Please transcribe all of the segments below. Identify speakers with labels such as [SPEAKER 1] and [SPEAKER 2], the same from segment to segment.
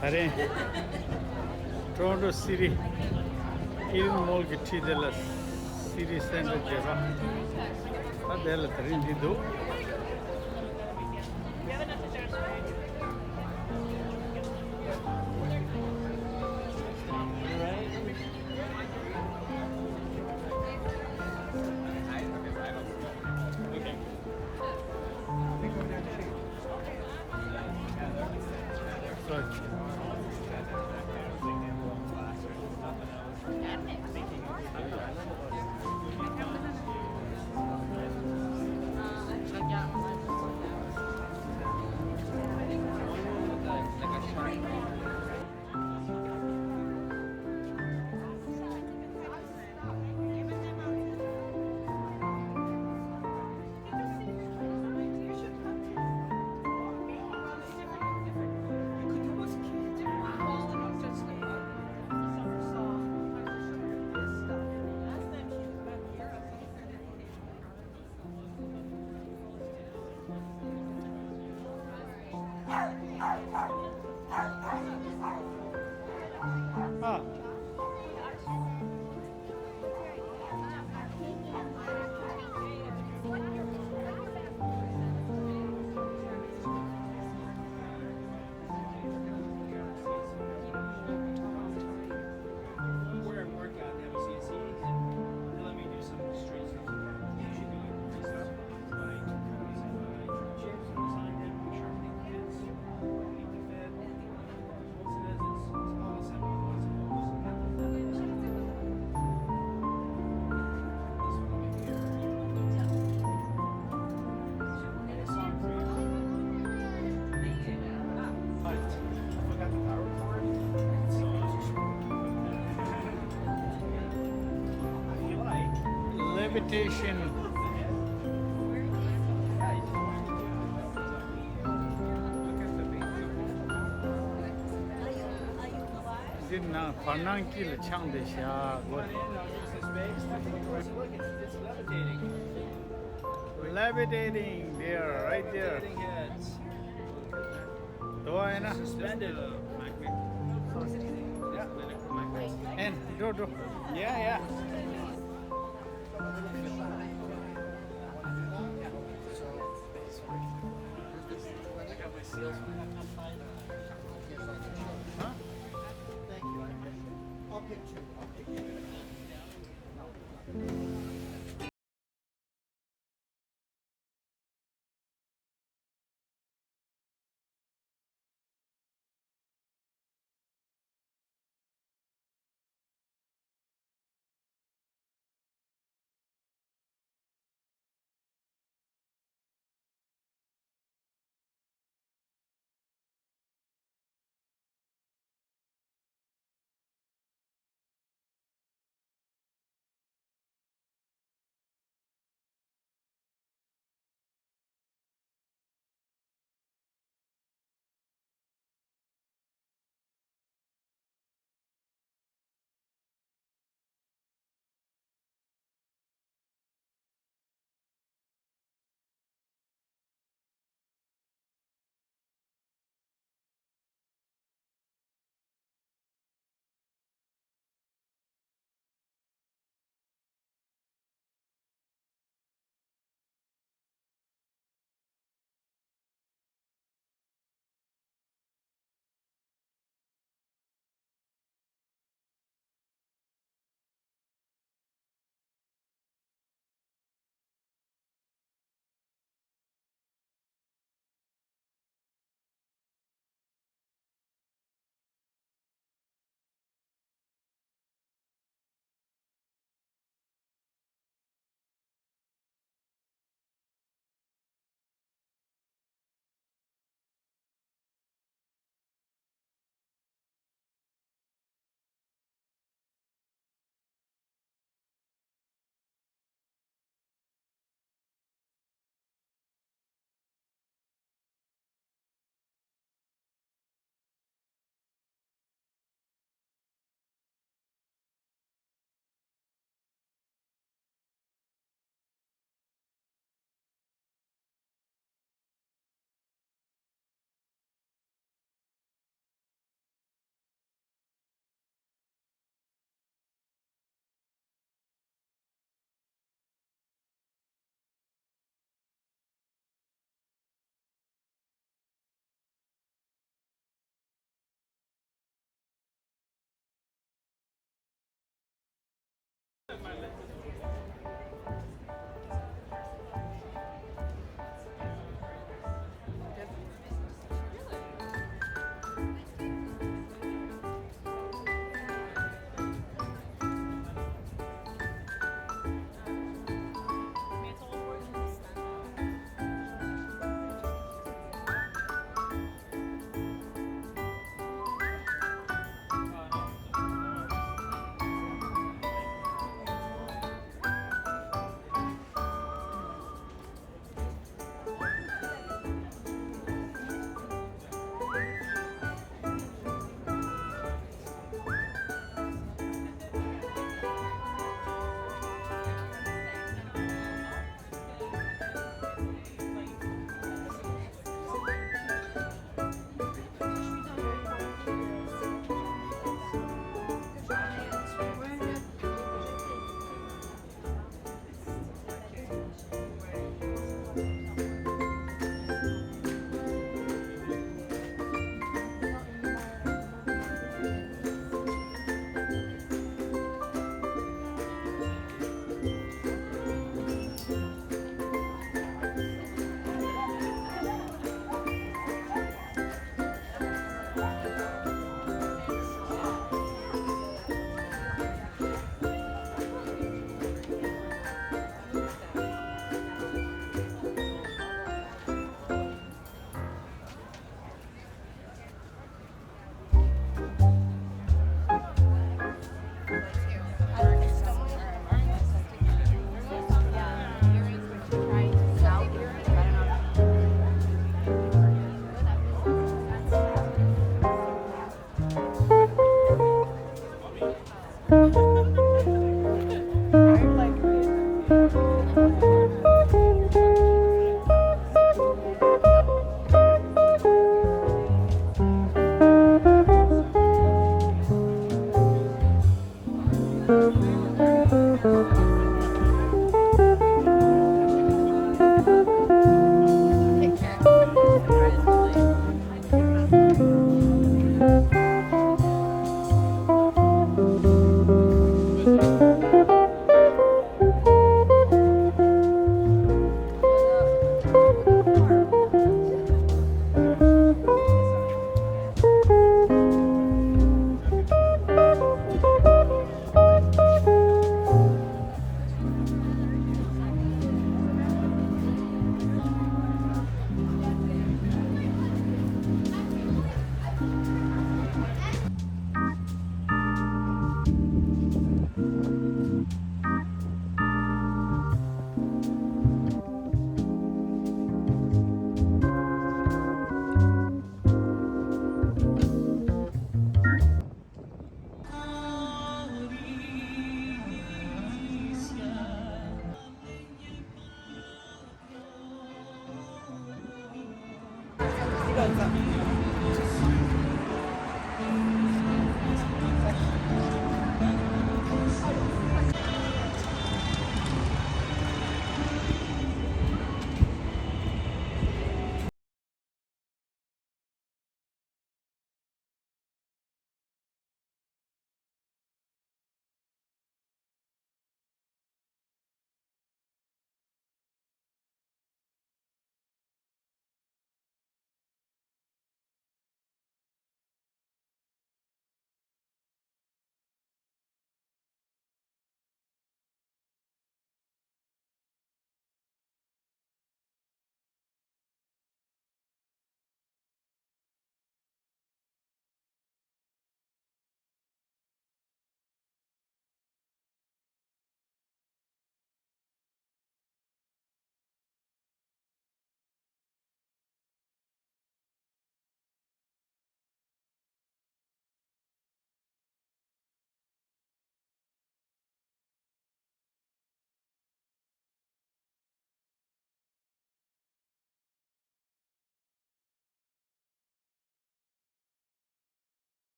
[SPEAKER 1] Hare, Toronto City, il mall che ci della City Center Java. Adela Trindido. Ah,
[SPEAKER 2] Where I work at, they have a CNC. They let me do some straight stuff. Usually do stuff like chips, design them, make sure everything fits, need to fit. Once it is, it's all assembled. Once it goes, this one over here. It's on for you. But I forgot the power cord, so I feel like
[SPEAKER 1] levitation. Din na pananki le chang de sha go.
[SPEAKER 2] It's levitating.
[SPEAKER 1] Levitating there, right there.
[SPEAKER 2] Levitating heads.
[SPEAKER 1] Do I na?
[SPEAKER 2] Suspended. Yeah.
[SPEAKER 1] And do.
[SPEAKER 2] Yeah. I got my seals.
[SPEAKER 1] Huh?
[SPEAKER 3] Thank you. I'll pick two.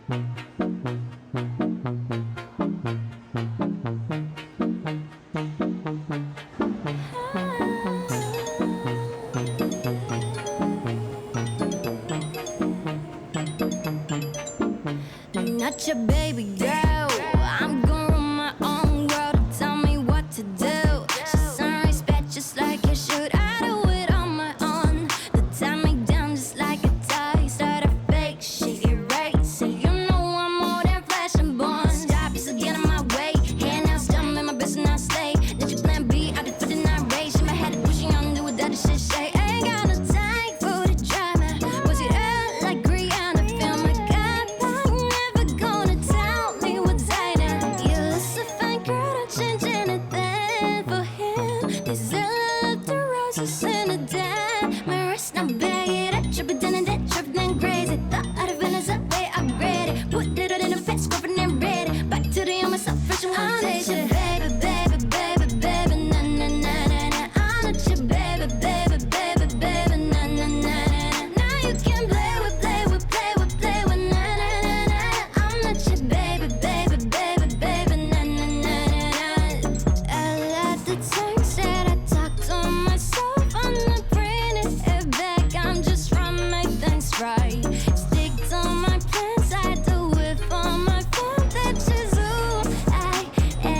[SPEAKER 4] Not your baby girl. I'm going on my own world to tell me what to do. She's on respect just like you should. I do it on my own. They tie me down just like a tie. Start a fake shit, erase it. You know I'm more than flesh and bone. Stop, you still get in my way. Hand out, stumble in my business, I stay. Let your plan B, I did for the night race. In my head, pushing on, do what that shit say. Ain't got no time for the drama. Was it out like Rihanna? Feel my God, never gonna tell me what's right now. You look a fine girl, don't change anything for him. This is love the roses in the den. My wrist, now bag it up, trip it down and that trip then crazy. Thought out of Venice, up way upgraded. Put it in a fast, scrubbing and ready. Back to the myself, fresh and one day. Baby, baby, baby, baby, na na na na na. I'm not your baby, baby, baby, baby, na na na na. Now you can play with, play with, play with, play with, na na na na. I'm not your baby, baby, baby, baby, na na na na. I like the times that I talk to myself. I'm not bringing it back. I'm just trying to make things right. Stick to my plans. I do it for my fun. That's just who I am.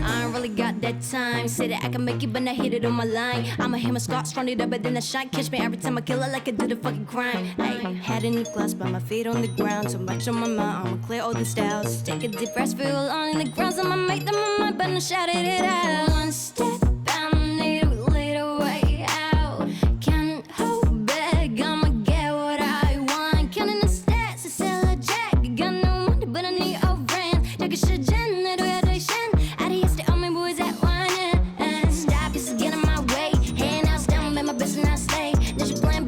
[SPEAKER 4] I ain't really got that time. Say that I can make it, but not hit it on my line. I'ma hit my Scott, strong it up, but then I shine. Catch me every time I kill it like I do the fucking crime. Ay, head in the glass, but my feet on the ground. So much on my mind, I'ma clear all the styles. Take a deep breath, feel along in the grounds. I'ma make them on my but not shout it out. One step, I need to lead a way out. Can't hold back, I'ma get what I want. Counting the stats, it's still a jack. Got no money, but I need a brand. Take a shit, Jen, do it, do shen. Adios to all my boys that want it. Stop, it's getting my way. Hand out, down, my business, I stay. Let you play